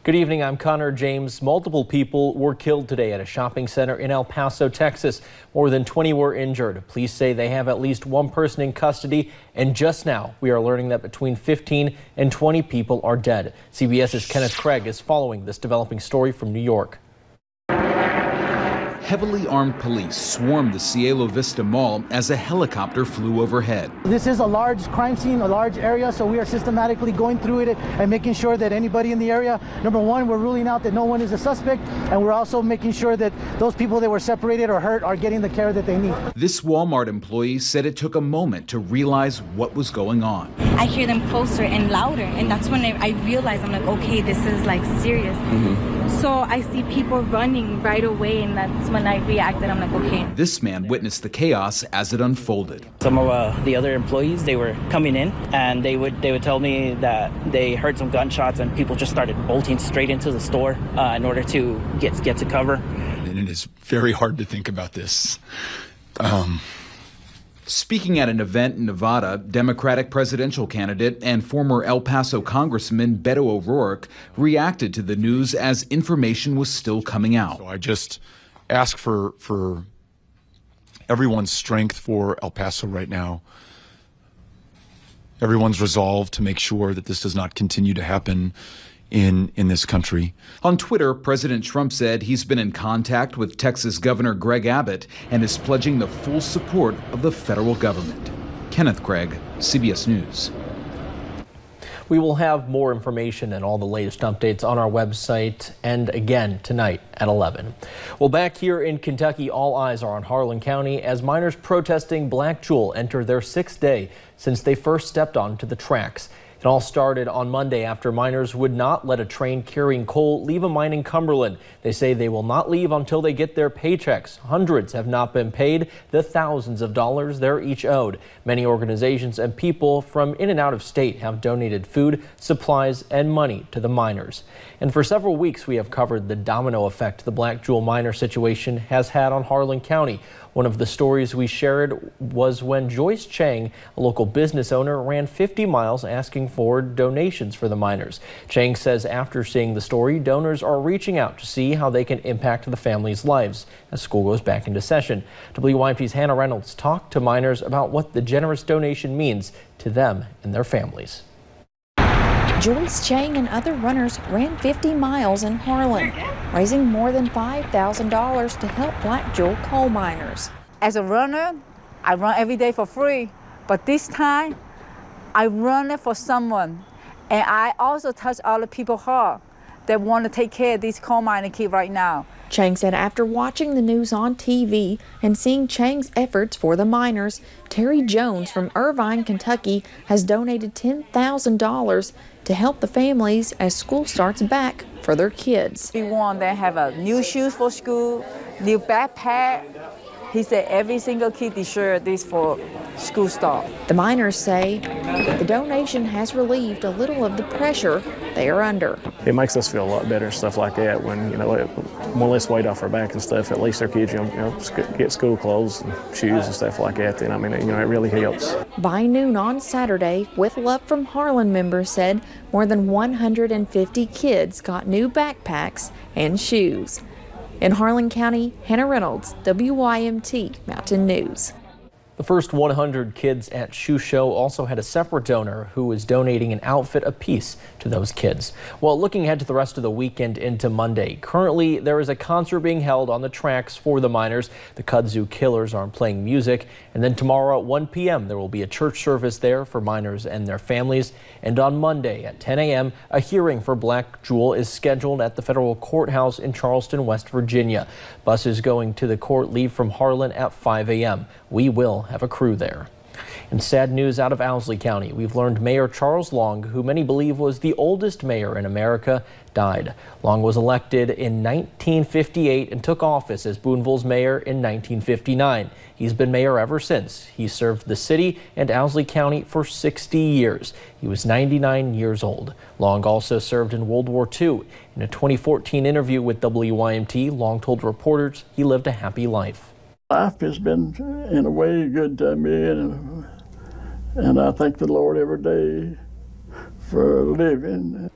Good evening, I'm Connor James. Multiple people were killed today at a shopping center in El Paso, Texas. More than 20 were injured. Police say they have at least one person in custody, and just now we are learning that between 15 and 20 people are dead. CBS's Kenneth Craig is following this developing story from New York. Heavily armed police swarmed the Cielo Vista Mall as a helicopter flew overhead. This is a large crime scene, a large area, so we are systematically going through it and making sure that anybody in the area, number one, we're ruling out that no one is a suspect, and we're also making sure that those people that were separated or hurt are getting the care that they need. This Walmart employee said it took a moment to realize what was going on. I hear them closer and louder, and that's when I realized, I'm like, okay, this is like serious. So I see people running right away, and that's when I reacted. I'm like, okay. This man witnessed the chaos as it unfolded. Some of the other employees, they were coming in, and they would tell me that they heard some gunshots, and people just started bolting straight into the store in order to get to cover. And it is very hard to think about this. Speaking at an event in Nevada, Democratic presidential candidate and former El Paso Congressman Beto O'Rourke reacted to the news as information was still coming out. So I just ask for everyone's strength for El Paso right now. Everyone's resolve to make sure that this does not continue to happen in this country. On Twitter, President Trump said he's been in contact with Texas Governor Greg Abbott and is pledging the full support of the federal government. Kenneth Craig, CBS News. We will have more information and all the latest updates on our website and again tonight at 11. Well, back here in Kentucky, all eyes are on Harlan County as miners protesting Black Jewel enter their 6th day since they first stepped onto the tracks. It all started on Monday after miners would not let a train carrying coal leave a mine in Cumberland. They say they will not leave until they get their paychecks. Hundreds have not been paid the thousands of dollars they're each owed. Many organizations and people from in and out of state have donated food, supplies, and money to the miners. And for several weeks, we have covered the domino effect the Black Jewel miner situation has had on Harlan County. One of the stories we shared was when Joyce Chang, a local business owner, ran 50 miles asking for donations for the miners. Chang says after seeing the story, donors are reaching out to see how they can impact the families' lives as school goes back into session. WYMT's Hannah Reynolds talked to miners about what the generous donation means to them and their families. Joyce Chang and other runners ran 50 miles in Harlan, raising more than $5,000 to help Black Jewel coal miners. As a runner, I run every day for free, but this time, I run it for someone. And I also touch all the people's heart that want to take care of these coal mining kids right now. Chang said after watching the news on TV and seeing Chang's efforts for the miners, Terry Jones from Irvine, Kentucky has donated $10,000 to help the families as school starts back for their kids. We want them to have new shoes for school, new backpack. He said every single kid deserves this for school start. The miners say the donation has relieved a little of the pressure they are under. It makes us feel a lot better and stuff like that when, more or less weight off our back and stuff. At least our kids, get school clothes and shoes and stuff like that. Then, it really helps. By noon on Saturday, With Love from Harlan members said more than 150 kids got new backpacks and shoes. In Harlan County, Hannah Reynolds, WYMT Mountain News. The first 100 kids at Shoe Show also had a separate donor who is donating an outfit apiece to those kids. Well, looking ahead to the rest of the weekend into Monday, currently there is a concert being held on the tracks for the miners. The Kudzu Killers are playing music. And then tomorrow at 1 p.m. there will be a church service there for miners and their families. And on Monday at 10 a.m. a hearing for Black Jewel is scheduled at the federal courthouse in Charleston, West Virginia. Buses going to the court leave from Harlan at 5 a.m. We will have a crew there. And sad news out of Owsley County. We've learned Mayor Charles Long, who many believe was the oldest mayor in America, died. Long was elected in 1958 and took office as Boonville's mayor in 1959. He's been mayor ever since. He served the city and Owsley County for 60 years. He was 99 years old. Long also served in World War II. In a 2014 interview with WYMT, Long told reporters he lived a happy life. Life has been, in a way, good to me, and I thank the Lord every day for living.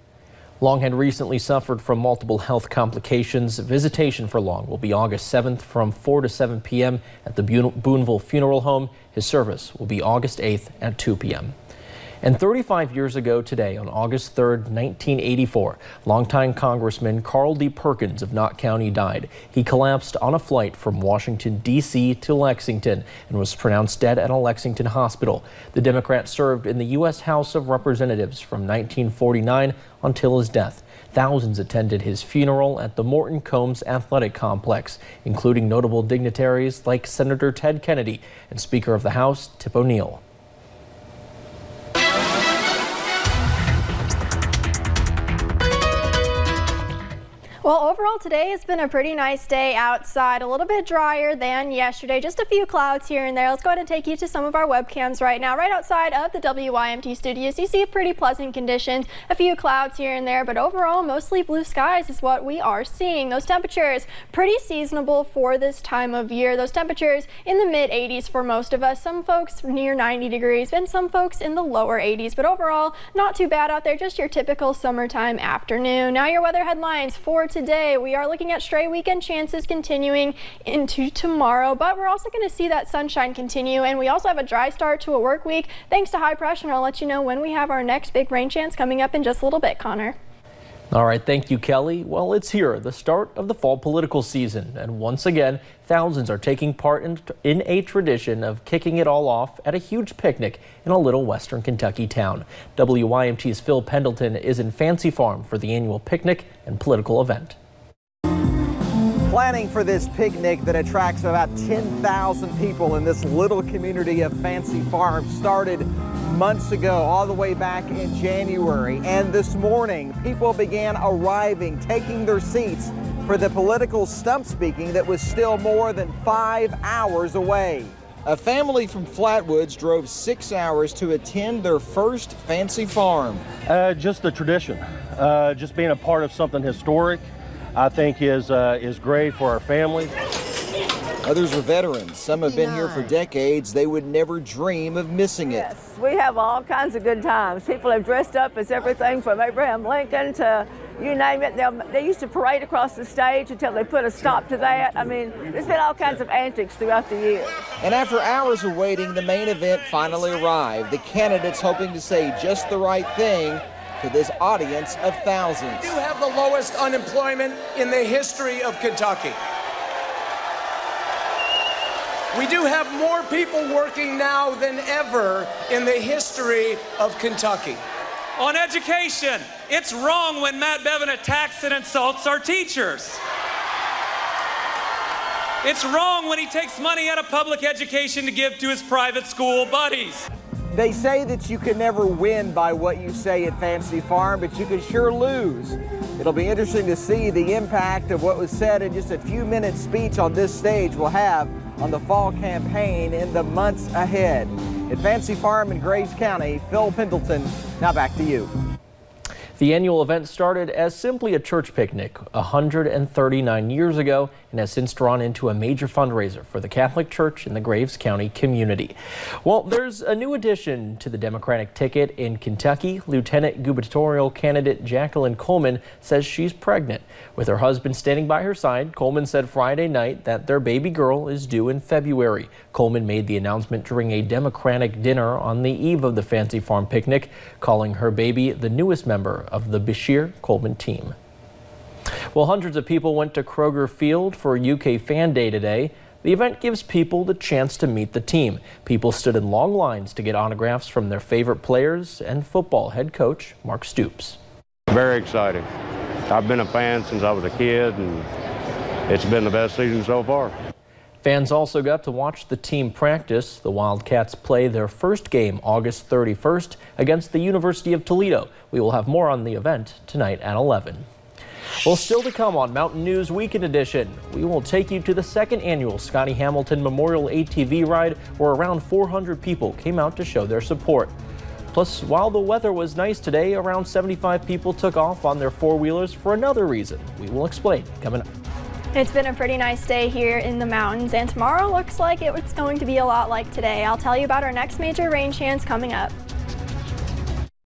Long had recently suffered from multiple health complications. Visitation for Long will be August 7th from 4 to 7 p.m. at the Boonville Funeral Home. His service will be August 8th at 2 p.m. And 35 years ago today, on August 3rd, 1984, longtime Congressman Carl D. Perkins of Knott County died. He collapsed on a flight from Washington, D.C. to Lexington and was pronounced dead at a Lexington hospital. The Democrat served in the U.S. House of Representatives from 1949 until his death. Thousands attended his funeral at the Morton Combs Athletic Complex, including notable dignitaries like Senator Ted Kennedy and Speaker of the House Tip O'Neill. Well, overall today has been a pretty nice day outside, a little bit drier than yesterday, just a few clouds here and there. Let's go ahead and take you to some of our webcams right now. Right outside of the WYMT studios, you see pretty pleasant conditions, a few clouds here and there, but overall mostly blue skies is what we are seeing. Those temperatures pretty seasonable for this time of year. Those temperatures in the mid 80s for most of us, some folks near 90 degrees and some folks in the lower 80s, but overall not too bad out there, just your typical summertime afternoon. Now your weather headlines for today. We are looking at stray weekend chances continuing into tomorrow, but we're also going to see that sunshine continue, and we also have a dry start to a work week thanks to high pressure, and I'll let you know when we have our next big rain chance coming up in just a little bit, Connor. All right, thank you, Kelly. Well, it's here, the start of the fall political season, and once again, thousands are taking part in a tradition of kicking it all off at a huge picnic in a little western Kentucky town. WYMT's Phil Pendleton is in Fancy Farm for the annual picnic and political event. Planning for this picnic that attracts about 10,000 people in this little community of Fancy Farm started months ago, all the way back in January. And this morning, people began arriving, taking their seats for the political stump speaking that was still more than 5 hours away. A family from Flatwoods drove 6 hours to attend their first Fancy Farm. Just the tradition, just being a part of something historic, I think is great for our family. Others are veterans. Some have been here for decades. They would never dream of missing it. Yes, we have all kinds of good times. People have dressed up as everything from Abraham Lincoln to you name it. They used to parade across the stage until they put a stop to that. I mean, there's been all kinds of antics throughout the year. And after hours of waiting, the main event finally arrived. The candidates hoping to say just the right thing to this audience of thousands. We do have the lowest unemployment in the history of Kentucky. We do have more people working now than ever in the history of Kentucky. On education, it's wrong when Matt Bevin attacks and insults our teachers. It's wrong when he takes money out of public education to give to his private school buddies. They say that you can never win by what you say at Fancy Farm, but you can sure lose. It'll be interesting to see the impact of what was said in just a few minutes speech on this stage will have on the fall campaign in the months ahead. At Fancy Farm in Graves County, Phil Pendleton, now back to you. The annual event started as simply a church picnic 139 years ago and has since drawn into a major fundraiser for the Catholic Church in the Graves County community. Well, there's a new addition to the Democratic ticket in Kentucky. Lieutenant gubernatorial candidate Jacqueline Coleman says she's pregnant. With her husband standing by her side, Coleman said Friday night that their baby girl is due in February. Coleman made the announcement during a Democratic dinner on the eve of the Fancy Farm picnic, calling her baby the newest member of the Bashir Coleman team. Well, hundreds of people went to Kroger Field for UK Fan Day today. The event gives people the chance to meet the team. People stood in long lines to get autographs from their favorite players and football head coach Mark Stoops. Very exciting. I've been a fan since I was a kid, and it's been the best season so far. Fans also got to watch the team practice. The Wildcats play their first game August 31st against the University of Toledo. We will have more on the event tonight at 11. Well, still to come on Mountain News Weekend Edition, we will take you to the second annual Scotty Hamilton Memorial ATV Ride, where around 400 people came out to show their support. Plus, while the weather was nice today, around 75 people took off on their four-wheelers for another reason. We will explain coming up. It's been a pretty nice day here in the mountains, and tomorrow looks like it's going to be a lot like today. I'll tell you about our next major rain chance coming up.